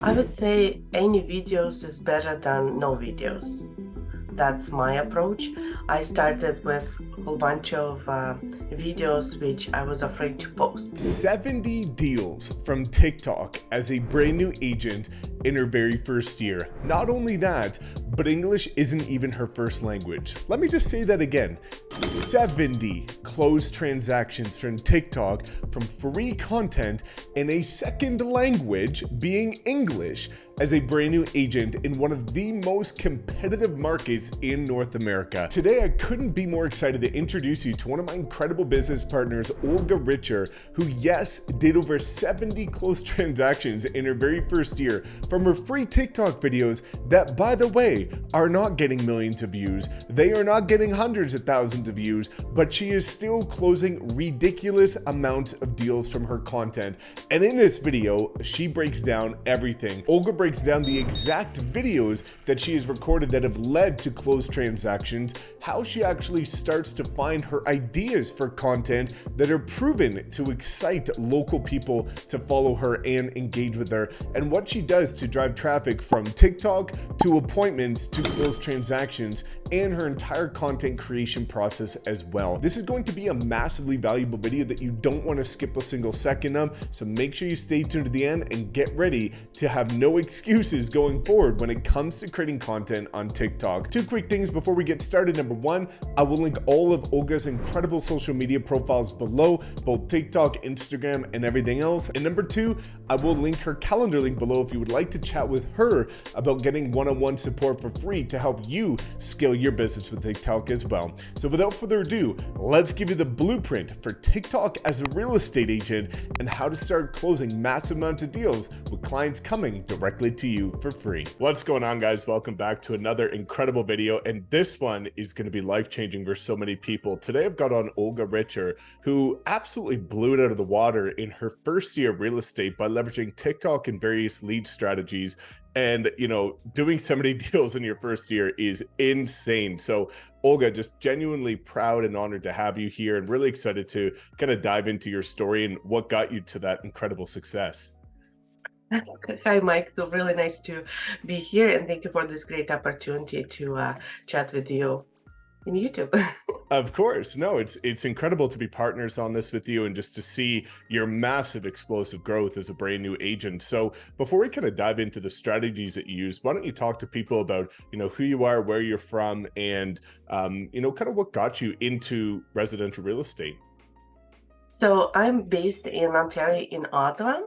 I would say any videos is better than no videos. That's my approach. I started with a whole bunch of videos which I was afraid to post. 70 deals from TikTok as a brand new agent in her very first year. Not only that, but English isn't even her first language. Let me just say that again. 70 closed transactions from TikTok from free content in a second language, being English, as a brand new agent in one of the most competitive markets in North America. Today, I couldn't be more excited to introduce you to one of my incredible business partners, Olga, who, yes, did over 70 closed transactions in her very first year from her free TikTok videos that, by the way, are not getting millions of views. They are not getting hundreds of thousands of views, but she is still closing ridiculous amounts of deals from her content. And in this video, she breaks down everything. Olga breaks down the exact videos that she has recorded that have led to closed transactions, how she actually starts to find her ideas for content that are proven to excite local people to follow her and engage with her, and what she does to drive traffic from TikTok to appointments to closed transactions, and her entire content creation process as well. This is going to be a massively valuable video that you don't want to skip a single second of, so make sure you stay tuned to the end and get ready to have no excuses going forward when it comes to creating content on TikTok. Two quick things before we get started. Number one, I will link all of Olga's incredible social media profiles below, both TikTok, Instagram, and everything else. And number two, I will link her calendar link below if you would like to chat with her about getting one-on-one support for free to help you scale your business with TikTok as well. So without further ado, let's give you the blueprint for TikTok as a real estate agent and how to start closing massive amounts of deals with clients coming directly to you for free. What's going on, guys? Welcome back to another incredible video, and this one is going to be life-changing for so many people. Today I've got on Olga, who absolutely blew it out of the water in her first year of real estate by leveraging TikTok and various lead strategies. And, doing so many deals in your first year is insane. So Olga, just genuinely proud and honored to have you here, and really excited to kind of dive into your story and what got you to that incredible success. Hi, Mike. So really nice to be here, and thank you for this great opportunity to chat with you in YouTube. Of course. No, it's incredible to be partners on this with you and just to see your massive explosive growth as a brand new agent. So before we kind of dive into the strategies that you use, why don't you talk to people about, who you are, where you're from, and, kind of what got you into residential real estate? So I'm based in Ontario, in Ottawa,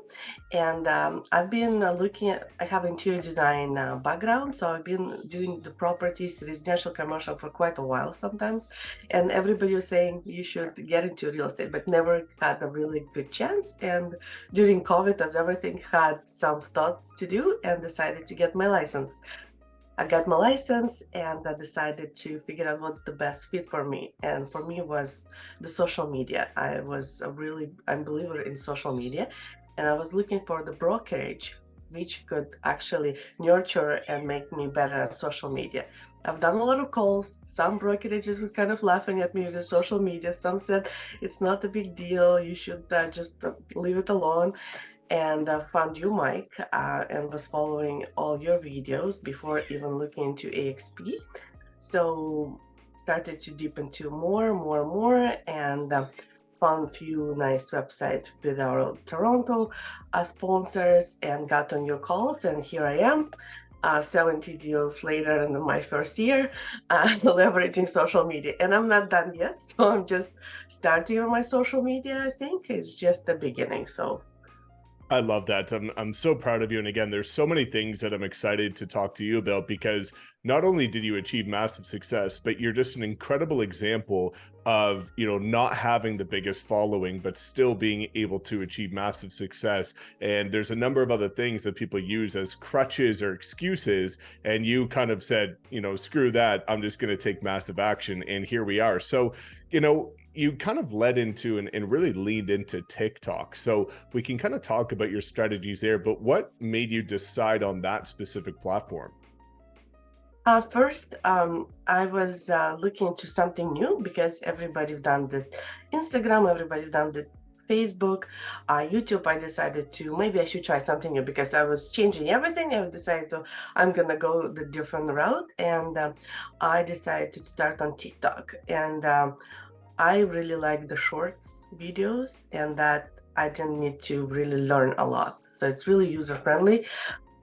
and I've been I have interior design background, so I've been doing the properties, residential, commercial for quite a while sometimes, and everybody was saying you should get into real estate, but never had a really good chance. And during COVID, as everything, had some thoughts to do and decided to get my license. I got my license and I decided to figure out what's the best fit for me. And for me was the social media. I'm a believer in social media, and I was looking for the brokerage which could actually nurture and make me better at social media. I've done a lot of calls. Some brokerages was kind of laughing at me with the social media. Some said it's not a big deal. You should just leave it alone. And found you, Mike, and was following all your videos before even looking into AXP. So started to deep into more, and found a few nice websites with our Toronto sponsors and got on your calls. And here I am, 70 deals later in my first year, leveraging social media. And I'm not done yet, so I'm just starting on my social media. I think it's just the beginning. So I love that. I'm so proud of you. And again, there's so many things that I'm excited to talk to you about, because not only did you achieve massive success, but you're just an incredible example of, not having the biggest following, but still being able to achieve massive success. And there's a number of other things that people use as crutches or excuses. And you kind of said, screw that. I'm just going to take massive action. And here we are. So, you kind of led into and really leaned into TikTok. So we can kind of talk about your strategies there, but what made you decide on that specific platform? First, I was looking into something new because everybody done the Instagram, everybody done the Facebook, YouTube. I decided to maybe I should try something new because I was changing everything. I decided to I'm gonna go the different route, and I decided to start on TikTok. And I really like the shorts videos, and that I didn't need to really learn a lot. So it's really user friendly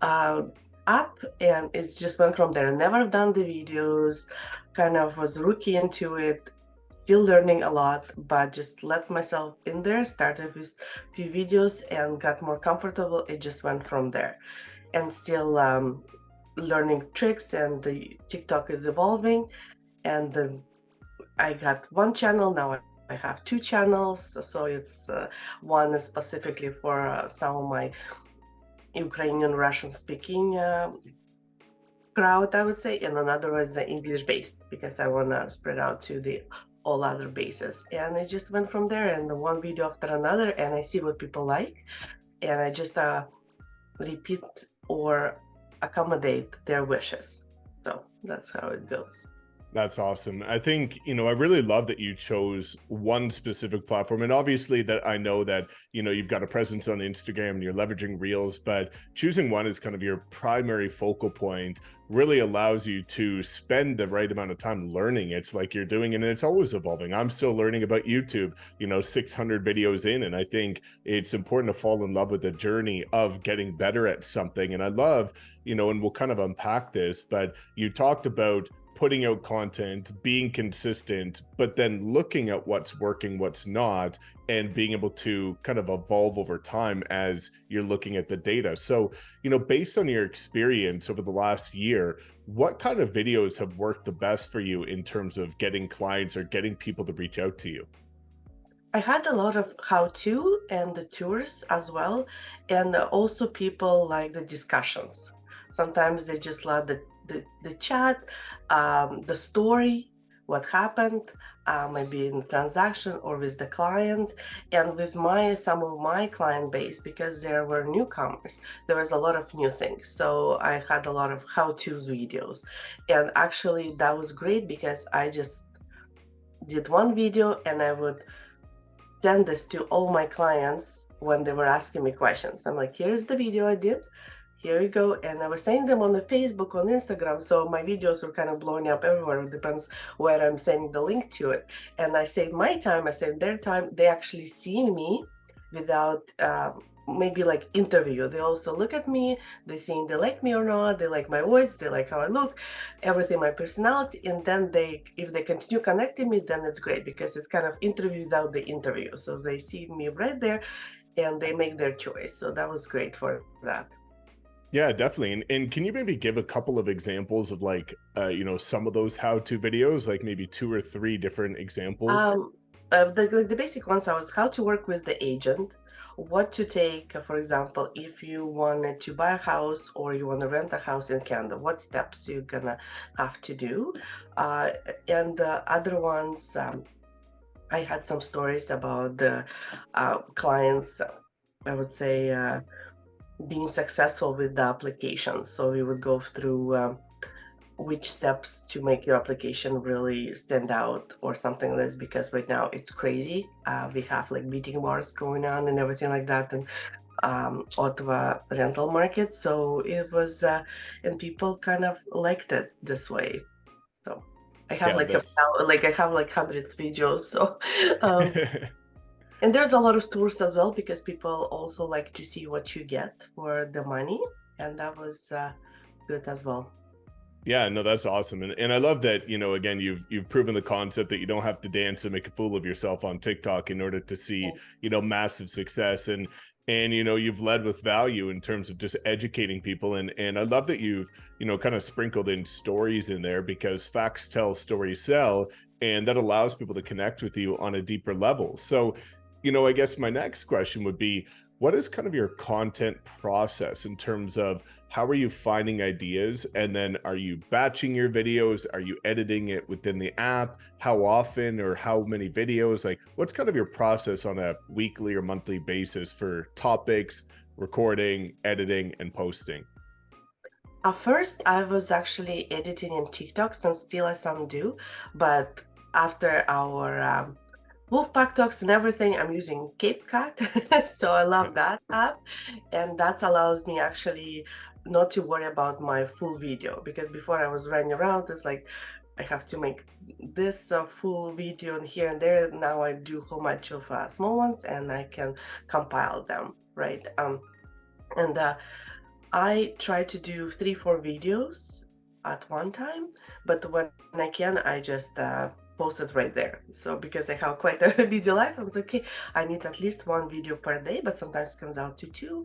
uh, app, and it's just went from there. Never done the videos, kind of was rookie into it, still learning a lot, but just let myself in there, started with few videos and got more comfortable. It just went from there, and still learning tricks, and the TikTok is evolving. And then I got one channel, now I have two channels. So it's one is specifically for some of my Ukrainian Russian speaking crowd, I would say, and another one is the English based because I want to spread out to the all other bases. And I just went from there, and one video after another, and I see what people like, and I just repeat or accommodate their wishes. So that's how it goes. That's awesome. I think, I really love that you chose one specific platform. And obviously that I know that, you've got a presence on Instagram and you're leveraging Reels, but choosing one as kind of your primary focal point really allows you to spend the right amount of time learning. It's like you're doing it, and it's always evolving. I'm still learning about YouTube, 600 videos in, and I think it's important to fall in love with the journey of getting better at something. And I love, and we'll kind of unpack this, but you talked about putting out content, being consistent, but then looking at what's working, what's not, and being able to kind of evolve over time as you're looking at the data. So, based on your experience over the last year, what kind of videos have worked the best for you in terms of getting clients or getting people to reach out to you? I had a lot of how-to and the tours as well, and also people like the discussions. Sometimes they just love the chat, the story, what happened, maybe in the transaction or with the client, and with some of my client base, because there were newcomers. There was a lot of new things, so I had a lot of how-tos videos, and actually that was great because I just did one video and I would send this to all my clients when they were asking me questions. I'm like, here's the video I did. Here you go. And I was sending them on the Facebook, on Instagram. So my videos were kind of blowing up everywhere. It depends where I'm sending the link to it. And I saved my time, I saved their time. They actually see me without maybe like interview. They also look at me, they see they like me or not, they like my voice, they like how I look, everything, my personality. And then if they continue connecting me, then it's great because it's kind of interview without the interview. So they see me right there and they make their choice. So that was great for that. Yeah, definitely. And can you maybe give a couple of examples of like, some of those how-to videos, like maybe two or three different examples? Um, the basic ones was how to work with the agent, what to take, for example, if you wanted to buy a house or you want to rent a house in Canada, what steps you're gonna have to do. Uh, and the other ones, I had some stories about the clients, I would say, being successful with the application. So we would go through which steps to make your application really stand out or something like this, because right now it's crazy. We have like meeting wars going on and everything like that, and Ottawa rental market. So it was, and people kind of liked it this way. So I have Yeah, like that's I have like hundreds videos. So um, and there's a lot of tours as well because people also like to see what you get for the money, and that was good as well. Yeah, no, that's awesome. And I love that, again, you've proven the concept that you don't have to dance and make a fool of yourself on TikTok in order to see, massive success. And you've led with value in terms of just educating people. And I love that you've, kind of sprinkled in stories in there, because facts tell, stories sell, and that allows people to connect with you on a deeper level. So, I guess my next question would be, what is kind of your content process in terms of how are you finding ideas? And then are you batching your videos? Are you editing it within the app? How often or how many videos? Like, what's kind of your process on a weekly or monthly basis for topics, recording, editing, and posting? At first, I was actually editing in TikToks and still I some do, but after our Wolfpack Talks and everything, I'm using CapeCut, so I love that app, and that allows me actually not to worry about my full video, because before I was running around, it's like I have to make this full video and here and there. Now I do whole bunch of small ones, and I can compile them, right? And I try to do 3-4 videos at one time, but when I can, I just post it right there. So because I have quite a busy life, I was like, okay, I need at least 1 video per day, but sometimes it comes out to 2.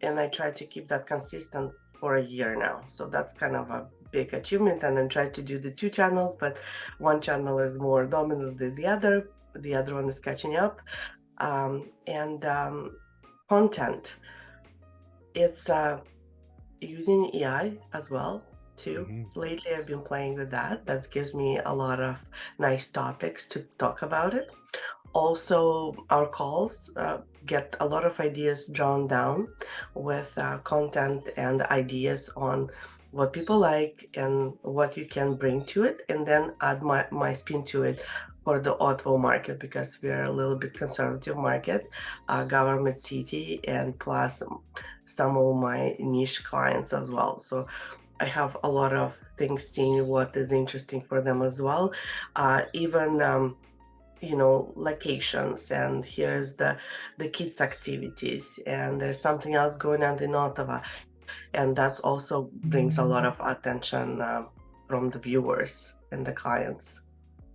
And I try to keep that consistent for a year now. So that's kind of a big achievement. And then try to do the 2 channels, but one channel is more dominant than the other. The other one is catching up. And content. It's using AI as well too. Hmm. Lately, I've been playing with that. That gives me a lot of nice topics to talk about it. Also, our calls get a lot of ideas drawn down with content and ideas on what people like and what you can bring to it, and then add my spin to it for the Ottawa market, because we're a little bit conservative market, government city, and plus some of my niche clients as well. So I have a lot of things seeing what is interesting for them as well. Even locations, and here's the kids activities, and there's something else going on in Ottawa, and that's also brings a lot of attention from the viewers and the clients.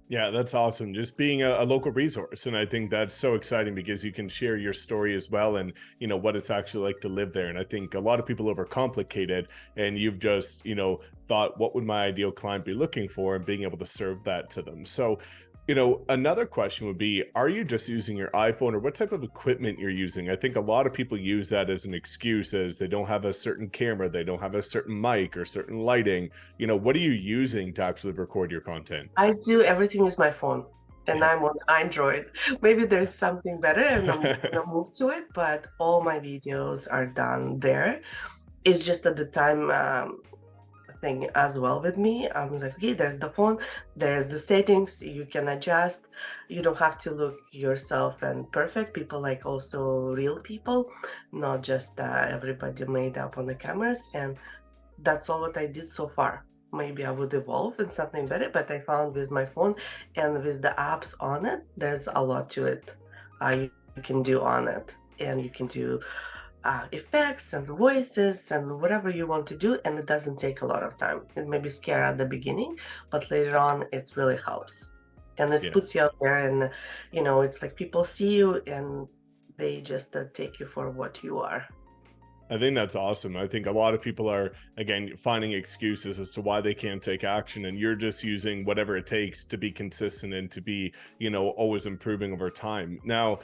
Yeah, that's awesome. Just being a local resource. And I think that's so exciting because you can share your story as well and, what it's actually like to live there. And I think a lot of people overcomplicate it. And you've just, thought, what would my ideal client be looking for, and being able to serve that to them. So, another question would be, are you just using your iPhone, or what type of equipment you're using? I think a lot of people use that as an excuse, as they don't have a certain camera, they don't have a certain mic or certain lighting. What are you using to actually record your content? I do everything with my phone, and Yeah. I'm on Android. Maybe there's something better, and I'm gonna move to it, but all my videos are done there. It's just at the time thing as well with me. I'm like, okay, there's the phone, there's the settings, you can adjust. You don't have to look yourself and perfect. People like also real people, not just everybody made up on the cameras. And that's all what I did so far. Maybe I would evolve in something better, but I found with my phone and with the apps on it, there's a lot to it. You can do on it, and you can do effects and voices and whatever you want to do, and it doesn't take a lot of time. It may be scary at the beginning, but later on it really helps, and it Yeah. puts you out there, and it's like people see you and they just take you for what you are. I think that's awesome. I think a lot of people are, again, finding excuses as to why they can't take action. And you're just using whatever it takes to be consistent and to be, always improving over time. Now,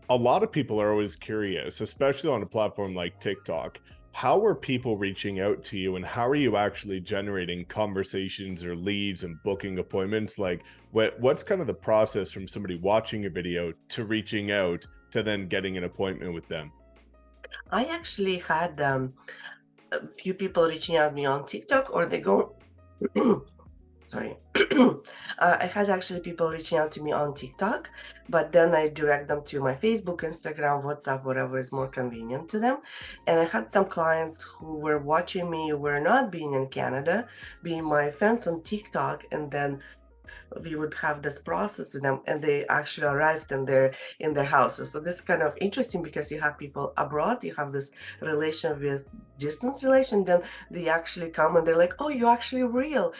a lot of people are always curious, especially on a platform like TikTok. How are people reaching out to you, and how are you actually generating conversations or leads and booking appointments? Like, what's kind of the process from somebody watching your video to reaching out to then getting an appointment with them? I actually had a few people reaching out me on TikTok, or they go sorry. I had actually people reaching out to me on TikTok, but then I direct them to my Facebook, Instagram, WhatsApp, whatever is more convenient to them. And I had some clients who were watching me, were not being in Canada, being my fans on TikTok, and then we would have this process with them, and they actually arrived in their houses. So this is kind of interesting, because you have people abroad, you have this relation with distance relation, then they actually come and they're like, oh, you're actually real.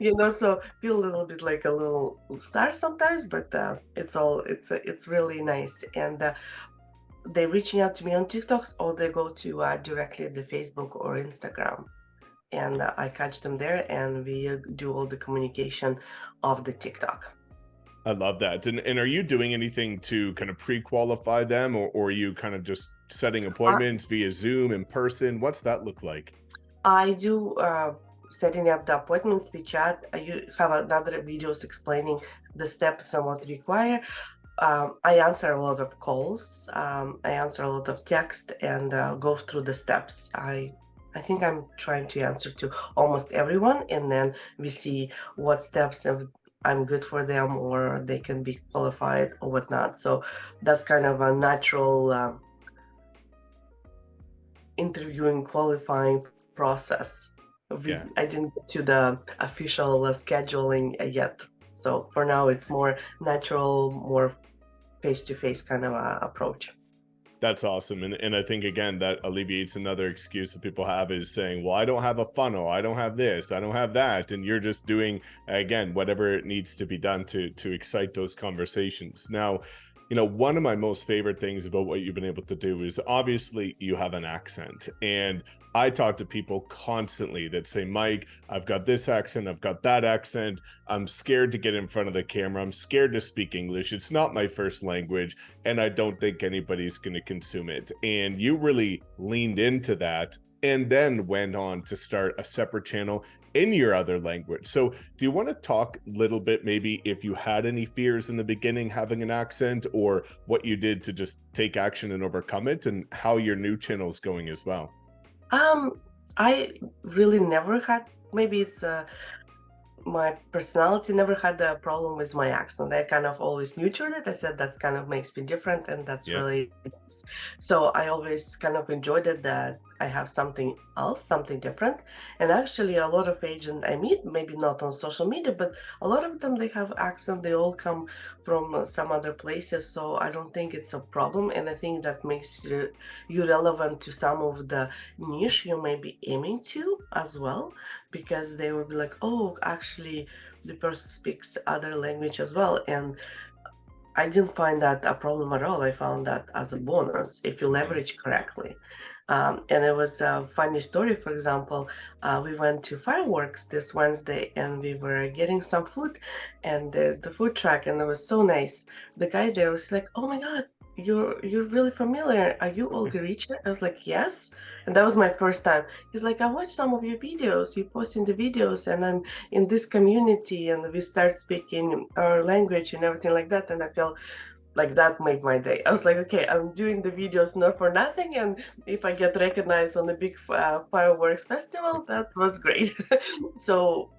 Yeah. So feel a little bit like a little star sometimes, but it's really nice. And they reaching out to me on TikTok, or they go to directly the Facebook or Instagram, and I catch them there, and we do all the communication of the TikTok. I love that. And are you doing anything to kind of pre-qualify them, or are you kind of just setting I, appointments via Zoom, in person? What's that look like? I do setting up the appointments. We chat. You have another videos explaining the steps and what require. I answer a lot of calls. I answer a lot of text, and go through the steps. I think I'm trying to answer to almost everyone, and then we see what steps I'm good for them or they can be qualified or whatnot. So that's kind of a natural interviewing qualifying process. Yeah. I didn't get to the official scheduling yet. So for now, it's more natural, more face-to-face kind of approach. That's awesome. And I think again that alleviates another excuse that people have is saying, well, I don't have a funnel, I don't have this, I don't have that. And you're just doing again whatever it needs to be done to excite those conversations. Now, one of my most favorite things about what you've been able to do is obviously you have an accent. And I talk to people constantly that say, Mike, I've got this accent, I've got that accent. I'm scared to get in front of the camera. I'm scared to speak English. It's not my first language, and I don't think anybody's going to consume it. And you really leaned into that and then went on to start a separate channel in your other language. So do you want to talk a little bit, maybe if you had any fears in the beginning having an accent, or what you did to just take action and overcome it, and how your new channel is going as well? I really never had, maybe it's my personality never had a problem with my accent. I kind of always nurtured it. I said that's kind of makes me different, and that's Yeah. really nice. So I always kind of enjoyed it that I have something else, something different. And actually, a lot of agents I meet, maybe not on social media, but a lot of them they have accent. They all come from some other places, so I don't think it's a problem. And I think that makes you relevant to some of the niche you may be aiming to as well, because they will be like, oh, actually, the person speaks other language as well. And I didn't find that a problem at all. I found that as a bonus if you Yeah. leverage correctly. And it was a funny story. For example, we went to fireworks this Wednesday and we were getting some food, and there's the food truck, and it was so nice. The guy there was like, "Oh my God, you're really familiar. Are you Olga?" I was like, "Yes." And that was my first time. He's like, "I watched some of your videos. You posting the videos, and I'm in this community, and we start speaking our language and everything like that." And I felt like that made my day. I was like, okay, I'm doing the videos not for nothing, and if I get recognized on the big fireworks festival, that was great. So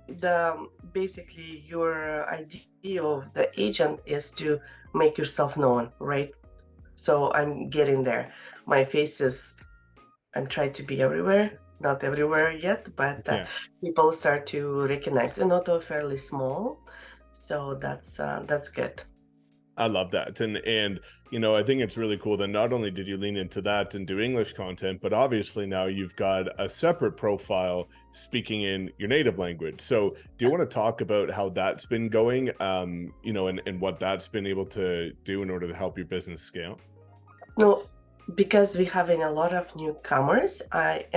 the basically your idea of the agent is to make yourself known, right? So I'm getting there. My face is, I'm trying to be everywhere, not everywhere yet, but Yeah. people start to recognize, and although fairly small, so that's good. I love that. And I think it's really cool that not only did you lean into that and do English content, but obviously now you've got a separate profile speaking in your native language. So do you want to talk about how that's been going, and what that's been able to do in order to help your business scale? No, because we're having a lot of newcomers, I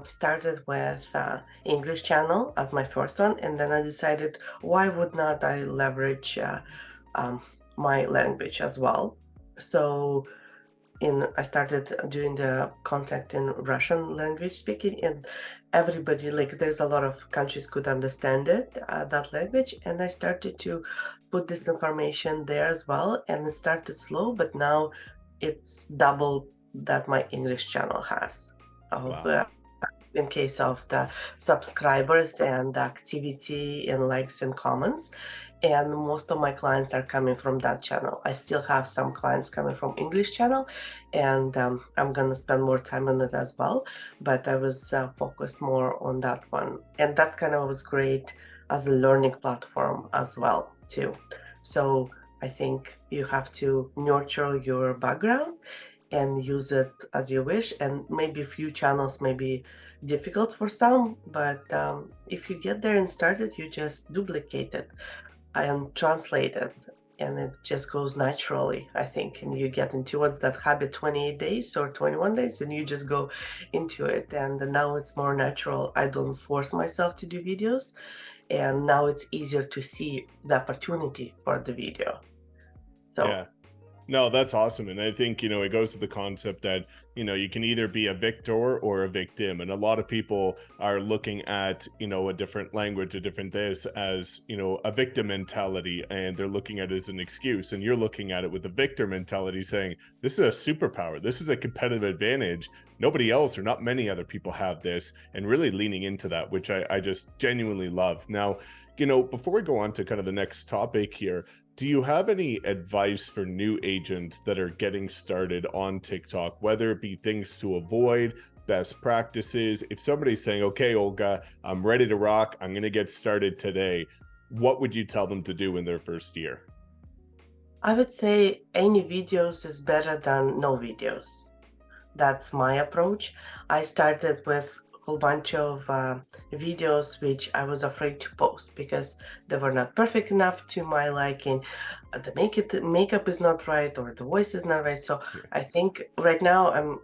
started with English channel as my first one, and then I decided why would not I leverage um, my language as well. So I started doing the contact in Russian language speaking, and everybody, like, there's a lot of countries could understand it, that language, and I started to put this information there as well, and it started slow, but now it's double that my English channel has of Wow. in case of the subscribers and the activity and likes and comments. And most of my clients are coming from that channel. I still have some clients coming from English channel, and I'm gonna spend more time on it as well. But I was focused more on that one, and that kind of was great as a learning platform as well too. So I think you have to nurture your background and use it as you wish. And maybe a few channels may be difficult for some, but if you get there and start it, you just duplicate it and translate it, and it just goes naturally, I think. And you get into what's that habit, 28 days or 21 days, and you just go into it. And now it's more natural. I don't force myself to do videos, and now it's easier to see the opportunity for the video. So Yeah. No, that's awesome. And I think, it goes to the concept that, you can either be a victor or a victim. And a lot of people are looking at, a different language, a different this as, a victim mentality. And they're looking at it as an excuse. And you're looking at it with the victor mentality saying, this is a superpower. This is a competitive advantage. Nobody else or not many other people have this, and really leaning into that, which I just genuinely love. Now, before we go on to kind of the next topic here, do you have any advice for new agents that are getting started on TikTok, whether it be things to avoid, best practices? If somebody's saying, okay, Olga, I'm ready to rock, I'm going to get started today, what would you tell them to do in their first year? I would say any videos is better than no videos. That's my approach. I started with a whole bunch of videos which I was afraid to post because they were not perfect enough to my liking. The makeup is not right or the voice is not right. So Yeah, I think right now I'm,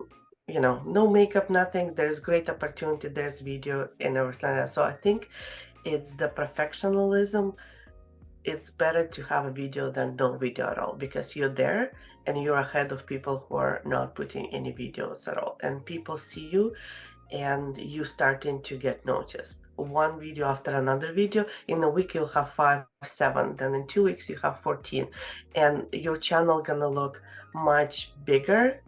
no makeup, nothing. There's great opportunity. There's video and everything like that. So I think it's the perfectionism. It's better to have a video than no video at all because you're there and you're ahead of people who are not putting any videos at all, and people see you and you starting to get noticed one video after another video. In a week you'll have 5 7, then in 2 weeks you have 14, and your channel gonna look much bigger.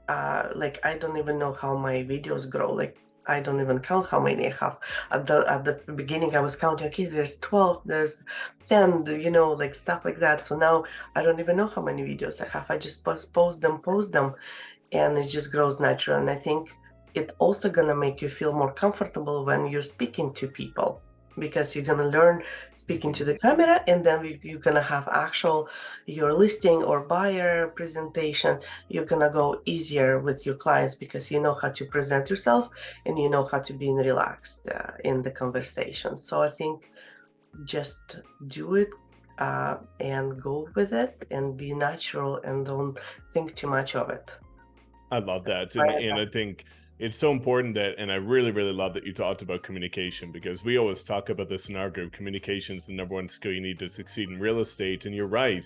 Like I don't even know how my videos grow. Like I don't even count how many I have. At the beginning, I was counting. Okay, there's 12, there's 10, like stuff like that. So now I don't even know how many videos I have. I just post them, and it just grows natural. And I think it also gonna make you feel more comfortable when you're speaking to people because you're gonna learn speaking to the camera, and then you're gonna have actual your listing or buyer presentation. You're gonna go easier with your clients because you know how to present yourself and you know how to be relaxed in the conversation. So I think just do it and go with it and be natural and don't think too much of it. I love that. And Right. and I think it's so important that, and I really, really love that you talked about communication, because we always talk about this in our group. Communication is the number one skill you need to succeed in real estate. And you're right,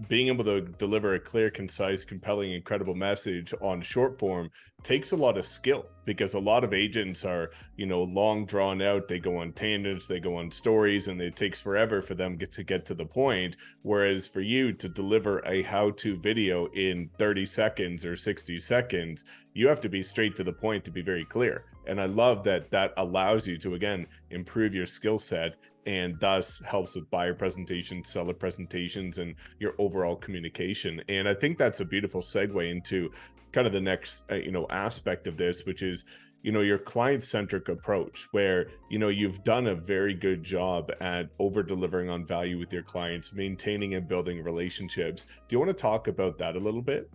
being able to deliver a clear, concise, compelling, incredible message on short form takes a lot of skill, because a lot of agents are, long drawn out. They go on tangents, they go on stories, and it takes forever for them to get to the point. Whereas for you to deliver a how-to video in 30 seconds or 60 seconds, you have to be straight to the point to be very clear. And I love that that allows you to, again, improve your skill set, and thus helps with buyer presentations, seller presentations, and your overall communication. And I think that's a beautiful segue into kind of the next, aspect of this, which is, your client-centric approach, where, you've done a very good job at over delivering on value with your clients, maintaining and building relationships. Do you want to talk about that a little bit?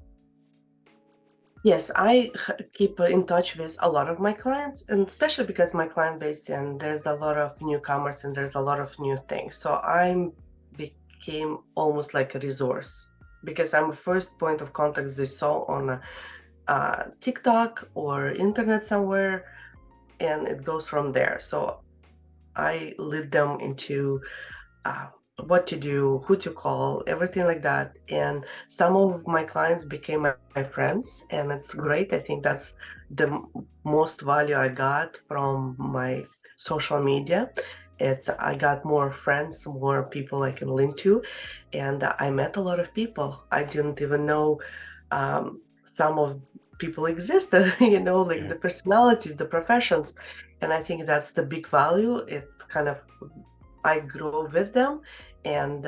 Yes, I keep in touch with a lot of my clients, and especially because my client base and there's a lot of newcomers and there's a lot of new things. So I became almost like a resource because I'm a first point of contact they saw on TikTok or internet somewhere, and it goes from there. So I lead them into uh, what to do, who to call, everything like that. And some of my clients became my friends, and it's great. I think that's the most value I got from my social media. It's I got more friends, more people I can link to, and I met a lot of people I didn't even know. Some of people existed, like Yeah. the personalities, the professions, and I think that's the big value. It's kind of I grow with them, and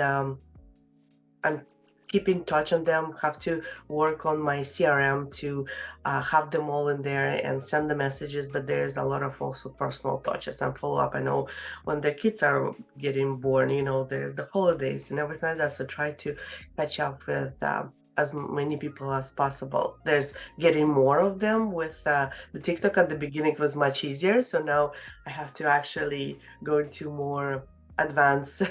I'm keeping touch on them. Have to work on my CRM to have them all in there and send the messages. But there's a lot of also personal touches and follow up. I know when the kids are getting born, there's the holidays and everything like that. So try to catch up with. As many people as possible. There's getting more of them with the TikTok. At the beginning was much easier, so now I have to actually go into more advanced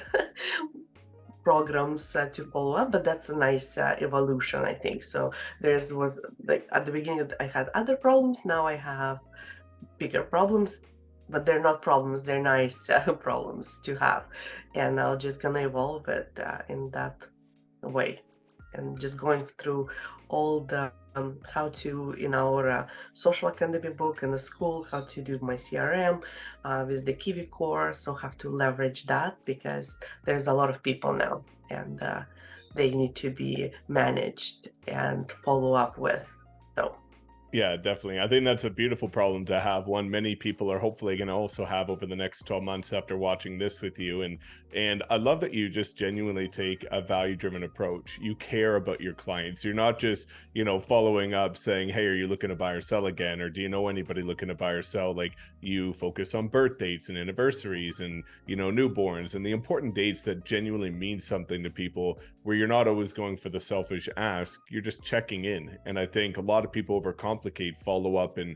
programs to follow up, but that's a nice evolution, I think. So there's was like at the beginning I had other problems, now I have bigger problems, but they're not problems, they're nice problems to have, and I'll just gonna evolve it in that way. and just going through all the how to in our social academy book in the school, how to do my CRM with the Kiwi core. So have to leverage that because there's a lot of people now, and they need to be managed and follow up with. So Yeah, definitely. I think that's a beautiful problem to have. One many people are hopefully going to also have over the next 12 months after watching this with you. And I love that you just genuinely take a value-driven approach. You care about your clients. You're not just, following up saying, "Hey, are you looking to buy or sell again?" Or "Do you know anybody looking to buy or sell?" Like, you focus on birth dates and anniversaries and, newborns and the important dates that genuinely mean something to people, where you're not always going for the selfish ask, you're just checking in. And I think a lot of people overcomplicate follow up and,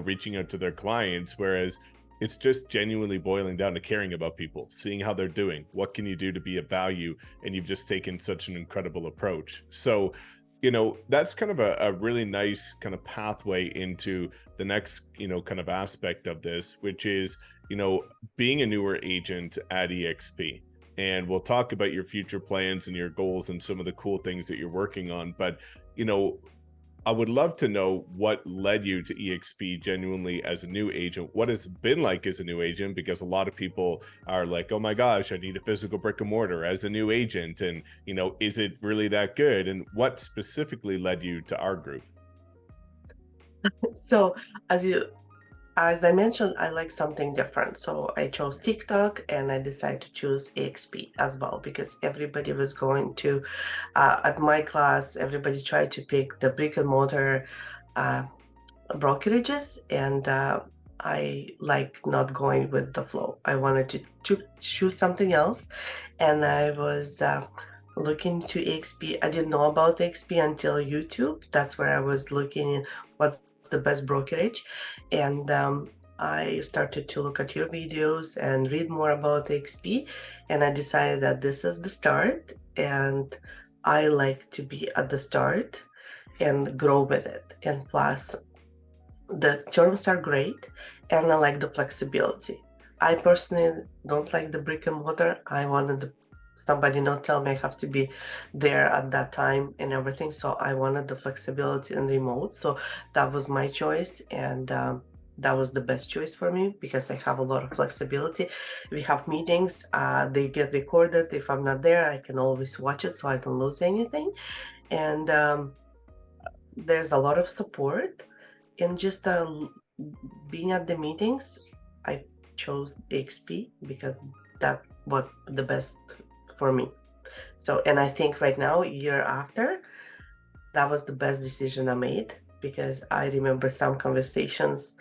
reaching out to their clients, whereas it's just genuinely boiling down to caring about people, seeing how they're doing. What can you do to be of value? And you've just taken such an incredible approach. So, that's kind of a really nice kind of pathway into the next, kind of aspect of this, which is, being a newer agent at EXP. And we'll talk about your future plans and your goals and some of the cool things that you're working on. But, you know, I would love to know what led you to EXP genuinely as a new agent, what it's been like as a new agent, because a lot of people are like, oh my gosh, I need a physical brick and mortar as a new agent. And, is it really that good? And what specifically led you to our group? so as I mentioned, I like something different. So I chose TikTok and I decided to choose EXP as well because everybody was going to, at my class, everybody tried to pick the brick and mortar uh, brokerages, and I like not going with the flow. I wanted to choose something else, and I was looking to EXP. I didn't know about EXP until YouTube. That's where I was looking what's the best brokerage, and I started to look at your videos and read more about EXP, and I decided that this is the start, and I like to be at the start and grow with it. And plus, the terms are great, and I like the flexibility. I personally don't like the brick and mortar. I wanted somebody not tell me I have to be there at that time and everything. So I wanted the flexibility and remote. So that was my choice, and that was the best choice for me because I have a lot of flexibility. We have meetings, they get recorded. If I'm not there, I can always watch it so I don't lose anything. And there's a lot of support, and just being at the meetings. I chose XP because that's what the best for me. So, and I think right now, year after, that was the best decision I made because I remember some conversations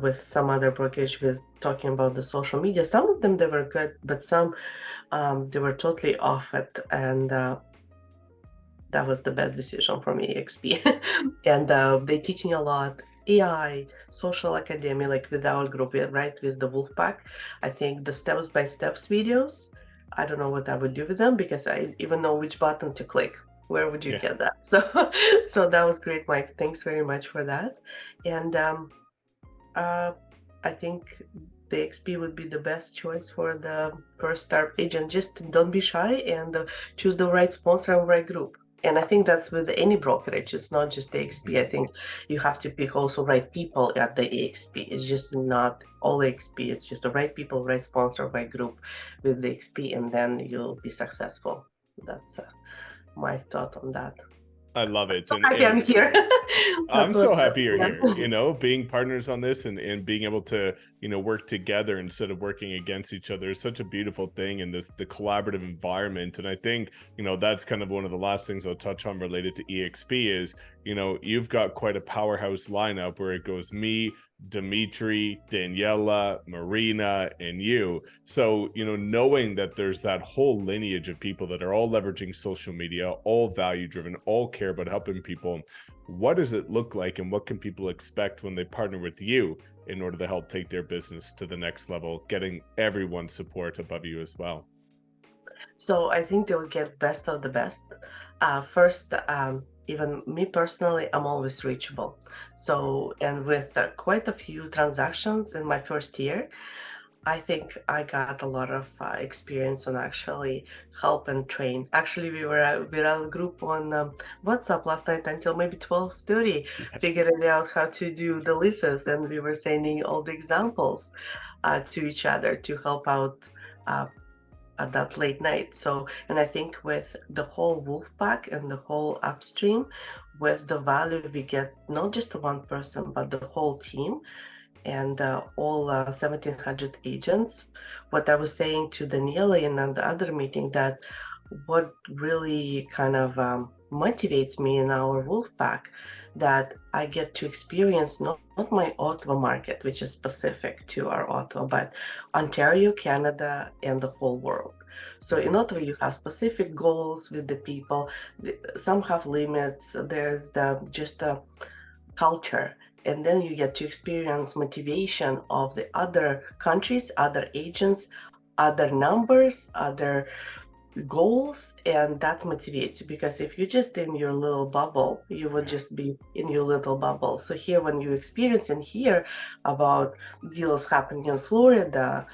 with some other brokerage with talking about the social media. Some of them they were good, but some they were totally off it, and that was the best decision for me, XP. And they teaching a lot. AI, social academy, like with our group, right, with the Wolfpack. I think the steps by steps videos, I don't know what I would do with them because I even know which button to click. Where would you Yeah. get that? So, so that was great, Mike. Thanks very much for that. And uh, I think the XP would be the best choice for the first start agent. Just don't be shy and choose the right sponsor and right group. And I think that's with any brokerage. It's not just the XP. I think you have to pick also right people at the EXP. It's just not all EXP. It's just the right people, right sponsor, right group with the XP, and then you'll be successful. That's my thought on that. I love it. So And happy I'm here. I'm That's what. so happy you're Yeah. here, being partners on this and being able to, work together instead of working against each other is such a beautiful thing in the collaborative environment. And I think, that's kind of one of the last things I'll touch on related to EXP is, you've got quite a powerhouse lineup where it goes me, Dimitri, Daniela, Marina, and you. So, knowing that there's that whole lineage of people that are all leveraging social media, all value driven, all care about helping people, what does it look like and what can people expect when they partner with you in order to help take their business to the next level, getting everyone's support above you as well? So I think they will get best of the best. First, even me personally, I'm always reachable. So, and with quite a few transactions in my first year, I think I got a lot of experience on actually help and train. Actually, we were a group on WhatsApp last night until maybe 12:30, figuring out how to do the leases, and we were sending all the examples to each other to help out uh, at that late night. So, and I think with the whole wolf pack and the whole upstream, with the value we get, not just the one person, but the whole team and all 1,700 agents. What I was saying to Daniela in the other meeting, that what really kind of motivates me in our wolf pack, that I get to experience not my Ottawa market, which is specific to our Ottawa, but Ontario, Canada, and the whole world. So in Mhm. Ottawa, you have specific goals with the people. Some have limits. There's the just a culture, and then you get to experience motivation of the other countries, other agents, other numbers, other goals, and that motivates you, because if you're just in your little bubble, you would just be in your little bubble. So here, when you experience and hear about deals happening in Florida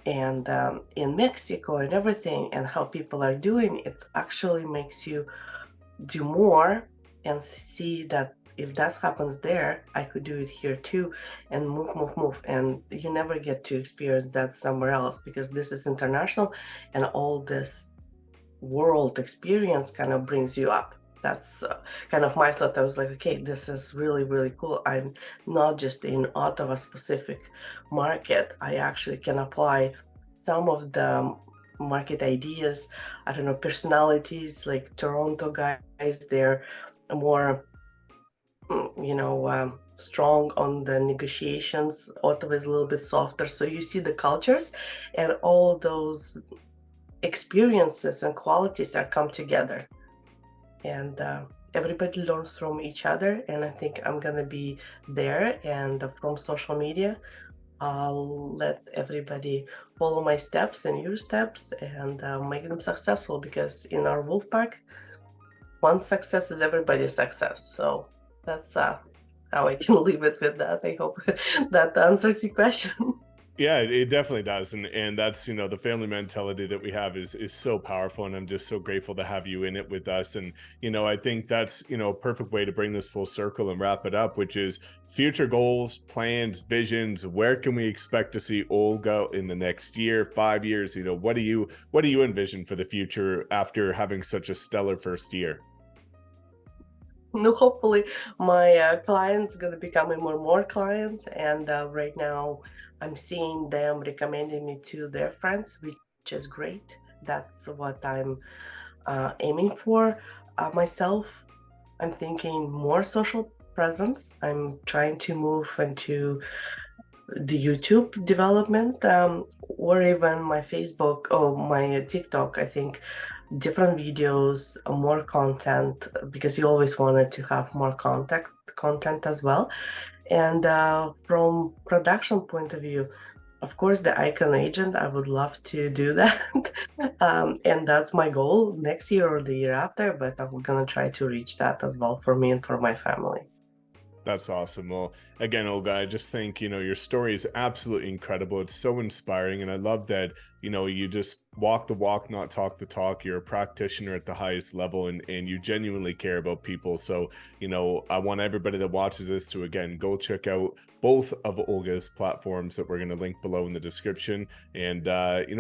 and in Mexico and everything, and how people are doing, it actually makes you do more and see that if that happens there, I could do it here too, and move, move, move. And you never get to experience that somewhere else, because this is international, and all this world experience kind of brings you up. That's kind of my thought. I was like, okay, this is really, really cool. I'm not just in Ottawa specific market. I actually can apply some of the market ideas. I don't know, personalities like Toronto guys, they're more, strong on the negotiations. Ottawa is a little bit softer. So you see the cultures and all those experiences and qualities are come together, and everybody learns from each other. And I think I'm gonna be there, and from social media I'll let everybody follow my steps and your steps, and make them successful, because in our wolf pack, one success is everybody's success. So that's how I can leave it with that. I hope that answers your question. Yeah, it definitely does, and that's, the family mentality that we have is so powerful, and I'm just so grateful to have you in it with us. And I think that's, a perfect way to bring this full circle and wrap it up, which is future goals, plans, visions. Where can we expect to see Olga in the next year, 5 years? What do you envision for the future after having such a stellar first year? No, hopefully my clients gonna becoming more clients, and right now I'm seeing them recommending me to their friends, which is great. That's what I'm aiming for. Myself, I'm thinking more social presence. I'm trying to move into the YouTube development, or even my Facebook or my TikTok. I think different videos, more content, because you always wanted to have more content as well. And from production point of view, of course, the icon agent, I would love to do that. And that's my goal next year or the year after, but I'm gonna try to reach that as well for me and for my family. That's awesome. Well, again, Olga, I just think, your story is absolutely incredible. It's so inspiring. And I love that, you just walk the walk, not talk the talk. You're a practitioner at the highest level, and you genuinely care about people. So, I want everybody that watches this to, again, go check out both of Olga's platforms that we're going to link below in the description, and,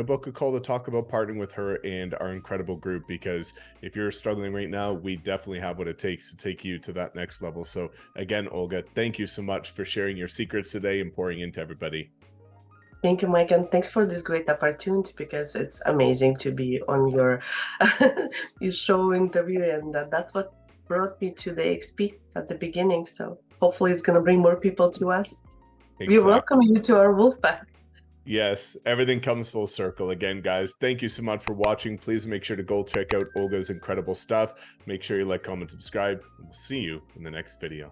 book a call to talk about partnering with her and our incredible group, because if you're struggling right now, we definitely have what it takes to take you to that next level. So, again, Olga, thank you so much for sharing your secrets today and pouring into everybody. Thank you, Mike, and thanks for this great opportunity, because it's amazing to be on your your show interview, and that's what brought me to the XP at the beginning. So hopefully, it's gonna bring more people to us. We welcome Exactly. you to our Wolfpack. Yes, everything comes full circle. Again, guys, thank you so much for watching. Please make sure to go check out Olga's incredible stuff. Make sure you like, comment, subscribe, and we'll see you in the next video.